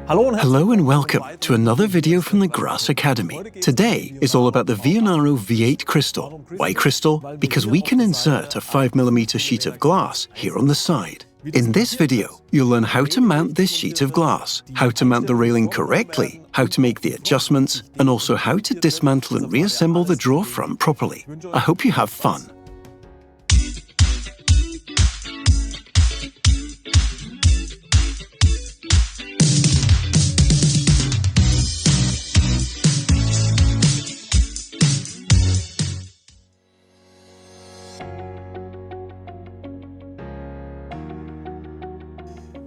Hello and welcome to another video from the Grass Academy. Today is all about the Vionaro V8 Crystal. Why crystal? Because we can insert a 5mm sheet of glass here on the side. In this video, you'll learn how to mount this sheet of glass, how to mount the railing correctly, how to make the adjustments, and also how to dismantle and reassemble the drawer front properly. I hope you have fun.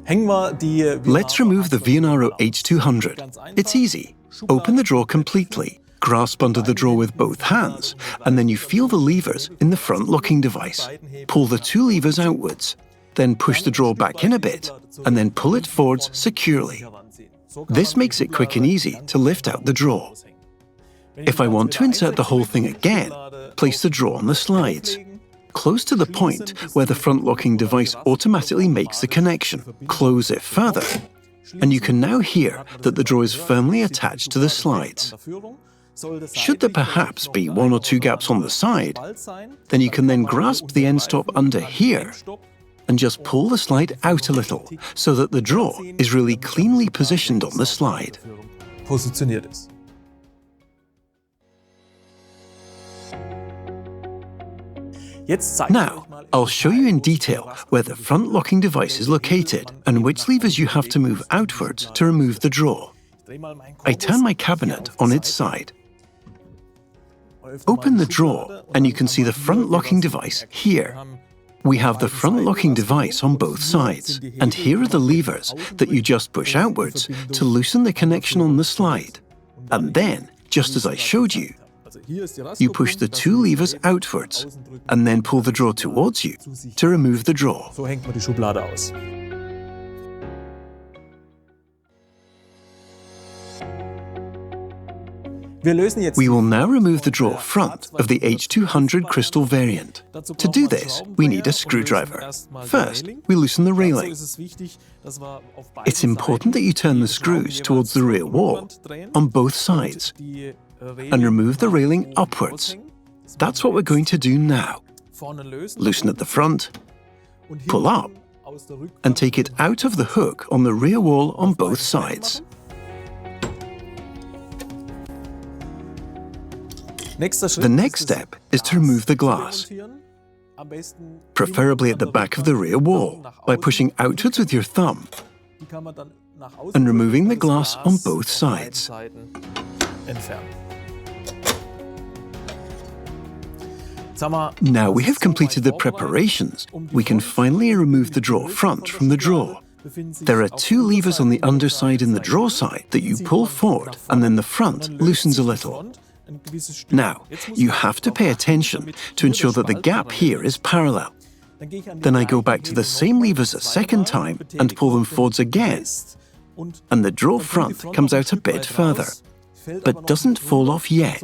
Let's remove the Vionaro H200. It's easy. Open the drawer completely, grasp under the drawer with both hands, and then you feel the levers in the front locking device. Pull the two levers outwards, then push the drawer back in a bit, and then pull it forwards securely. This makes it quick and easy to lift out the drawer. If I want to insert the whole thing again, place the drawer on the slides, close to the point where the front locking device automatically makes the connection. Close it further, and you can now hear that the drawer is firmly attached to the slides. Should there perhaps be one or two gaps on the side, then you can then grasp the end stop under here and just pull the slide out a little so that the drawer is really cleanly positioned on the slide. Now, I'll show you in detail where the front locking device is located and which levers you have to move outwards to remove the drawer. I turn my cabinet on its side. Open the drawer and you can see the front locking device here. We have the front locking device on both sides, and here are the levers that you just push outwards to loosen the connection on the slide. And then, just as I showed you, you push the two levers outwards and then pull the drawer towards you to remove the drawer. We will now remove the drawer front of the H200 Crystal variant. To do this, we need a screwdriver. First, we loosen the railing. It's important that you turn the screws towards the rear wall on both sides and remove the railing upwards. That's what we're going to do now. Loosen at the front, pull up, and take it out of the hook on the rear wall on both sides. The next step is to remove the glass, preferably at the back of the rear wall, by pushing outwards with your thumb and removing the glass on both sides. Now we have completed the preparations, we can finally remove the drawer front from the drawer. There are two levers on the underside and the drawer side that you pull forward, and then the front loosens a little. Now, you have to pay attention to ensure that the gap here is parallel. Then I go back to the same levers a second time and pull them forwards again, and the drawer front comes out a bit further, but doesn't fall off yet.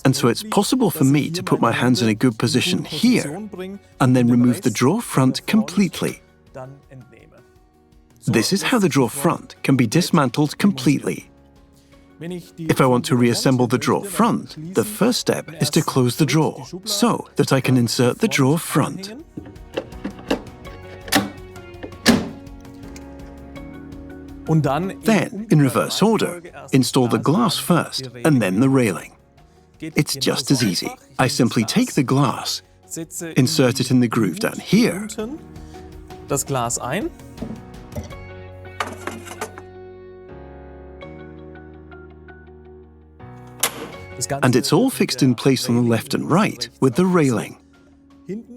And so it's possible for me to put my hands in a good position here and then remove the drawer front completely. This is how the drawer front can be dismantled completely. If I want to reassemble the drawer front, the first step is to close the drawer so that I can insert the drawer front. Then, in reverse order, install the glass first and then the railing. It's just as easy. I simply take the glass, insert it in the groove down here, and it's all fixed in place on the left and right with the railing.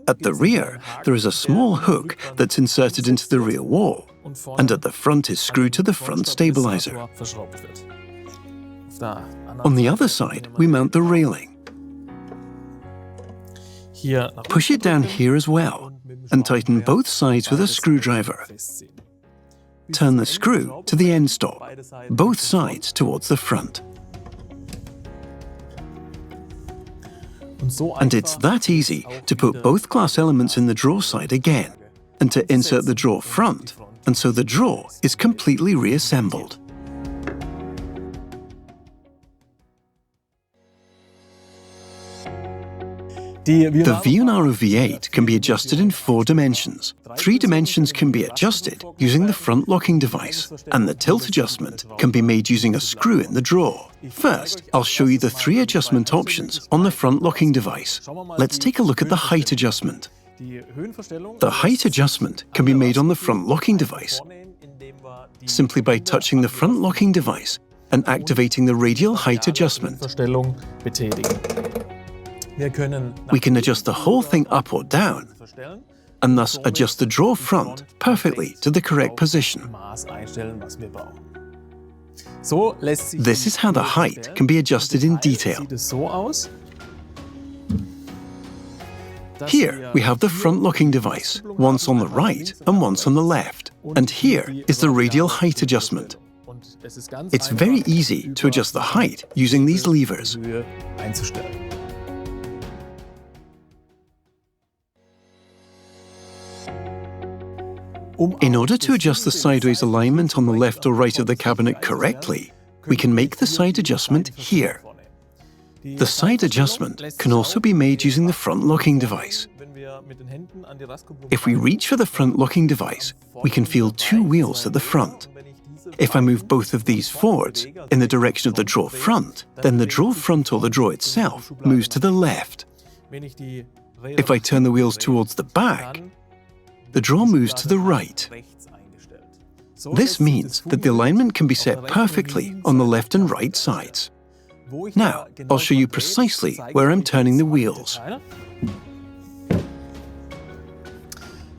At the rear, there is a small hook that's inserted into the rear wall, and at the front is screwed to the front stabilizer. On the other side, we mount the railing. Push it down here as well, and tighten both sides with a screwdriver. Turn the screw to the end stop, both sides towards the front. And it's that easy to put both glass elements in the drawer side again, and to insert the drawer front, and so the drawer is completely reassembled. The Vionaro V8 can be adjusted in 4 dimensions. 3 dimensions can be adjusted using the front locking device, and the tilt adjustment can be made using a screw in the drawer. First, I'll show you the 3 adjustment options on the front locking device. Let's take a look at the height adjustment. The height adjustment can be made on the front locking device simply by touching the front locking device and activating the radial height adjustment. We can adjust the whole thing up or down, and thus adjust the drawer front perfectly to the correct position. This is how the height can be adjusted in detail. Here we have the front locking device, once on the right and once on the left, and here is the radial height adjustment. It's very easy to adjust the height using these levers. In order to adjust the sideways alignment on the left or right of the cabinet correctly, we can make the side adjustment here. The side adjustment can also be made using the front locking device. If we reach for the front locking device, we can feel 2 wheels at the front. If I move both of these forwards in the direction of the drawer front, then the drawer front or the drawer itself moves to the left. If I turn the wheels towards the back, the drawer moves to the right. This means that the alignment can be set perfectly on the left and right sides. Now, I'll show you precisely where I'm turning the wheels.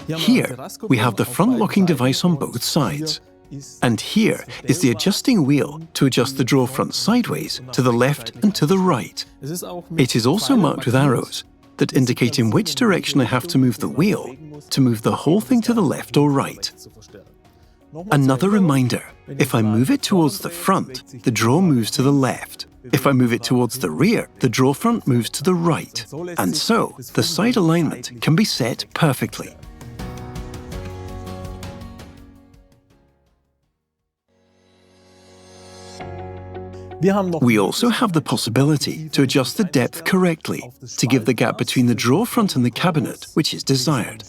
Here, we have the front locking device on both sides. And here is the adjusting wheel to adjust the drawer front sideways to the left and to the right. It is also marked with arrows that indicate in which direction I have to move the wheel to move the whole thing to the left or right. Another reminder, if I move it towards the front, the drawer moves to the left. If I move it towards the rear, the drawer front moves to the right. And so, the side alignment can be set perfectly. We also have the possibility to adjust the depth correctly to give the gap between the drawer front and the cabinet which is desired.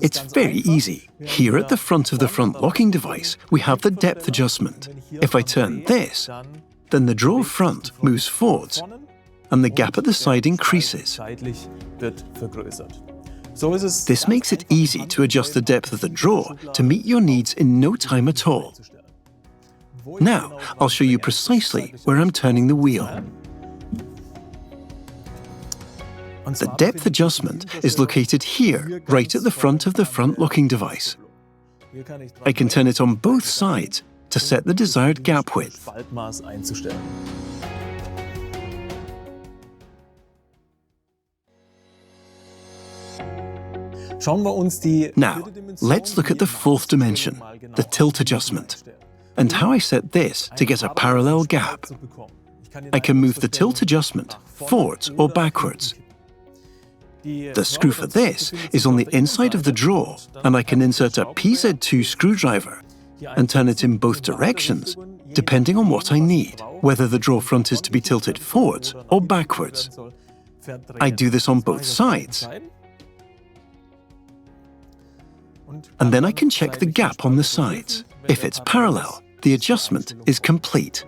It's very easy. Here at the front of the front locking device, we have the depth adjustment. If I turn this, then the drawer front moves forwards and the gap at the side increases. This makes it easy to adjust the depth of the drawer to meet your needs in no time at all. Now, I'll show you precisely where I'm turning the wheel. The depth adjustment is located here, right at the front of the front locking device. I can turn it on both sides to set the desired gap width. Now, let's look at the 4th dimension, the tilt adjustment, and how I set this to get a parallel gap. I can move the tilt adjustment forwards or backwards. The screw for this is on the inside of the drawer, and I can insert a PZ2 screwdriver and turn it in both directions, depending on what I need, whether the drawer front is to be tilted forwards or backwards. I do this on both sides. And then I can check the gap on the sides. If it's parallel, the adjustment is complete.